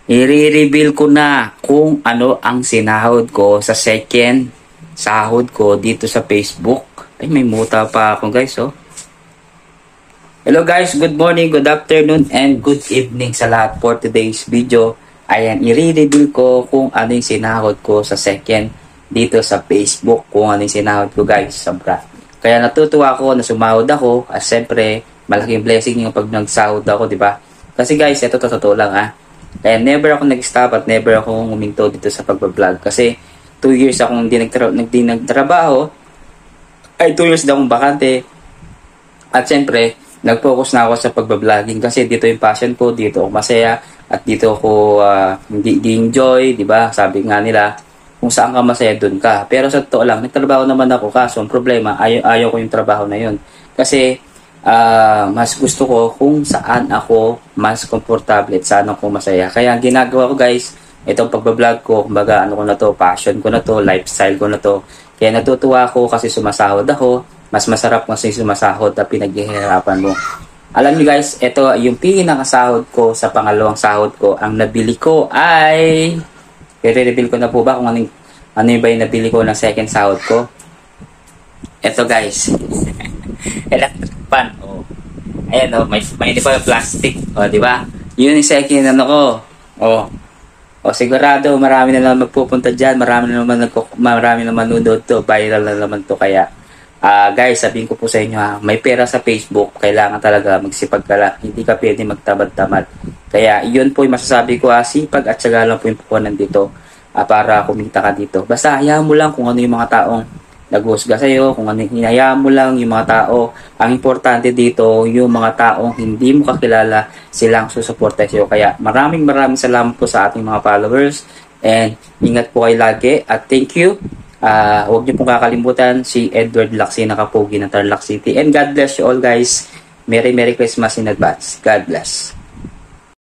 I-reveal ko na kung ano ang sinahod ko sa second sahod ko dito sa Facebook. Ay, may muta pa ako guys, oh. Hello guys, good morning, good afternoon, and good evening sa lahat for today's video. Ayan, i-reveal ko kung ano yung sinahod ko sa second dito sa Facebook. Kung ano yung sinahod ko guys, sobra. Kaya natutuwa ako na sumahod ako. At syempre, malaking blessing yung pag nagsahod ako, di ba? Kasi guys, ito totoo lang ha. Kaya never ako nag-stop at never ako huminto dito sa pagbablog. Kasi 2 years akong hindi nagtrabaho. Ay 2 years na akong bakante. At syempre, nag-focus na ako sa pagbabloging. Kasi dito yung passion ko, dito ako masaya. At dito ako hindi enjoy, di ba? Sabi nga nila, kung saan ka masaya, dun ka. Pero sa totoo lang, nagtrabaho naman ako. Kaso ang problema, ayaw ko yung trabaho na yun. Kasi mas gusto ko kung saan ako mas komportable at saan ako masaya. Kaya ang ginagawa ko guys, itong pagbablog ko, kumbaga ano ko na to, passion ko na to, lifestyle ko na to. Kaya natutuwa ako kasi sumasahod ako. Mas masarap kasi sumasahod at pinaghihirapan mo. Alam niyo guys, ito yung pinakasahod ko sa pangalawang sahod ko. Ang nabili ko ay, i-reveal ko na po ba kung ano ba yung nabili ko ng second sahod ko? Ito guys, electric pan. Oh. Ayan oh, may di ba yung plastic? Oh, di ba? Yun yung second ano ko. Oh. Oh, sigurado marami na naman magpupunta diyan, marami na naman nanonood to, viral na naman to kaya guys, sabihin ko po sa inyo ha, may pera sa Facebook, kailangan talaga magsipag ka lang. Hindi ka pwede magtamad-tamad. Kaya yun po yung masasabi ko ha, sipag at syaga lang po yung pupunan dito para kumita ka dito. Basta hayaan mo lang kung ano yung mga taong nag-husga sa'yo, kung ano, hinayaan mo lang yung mga tao. Ang importante dito, yung mga taong hindi mo kakilala, silang susuporta sa'yo. Kaya maraming salamat po sa ating mga followers. And ingat po kayo lagi. At thank you. Huwag niyo pong kakalimutan si Edward Lacina Kapogi ng Tarlac City. And God bless you all guys. Merry Christmas in advance. God bless.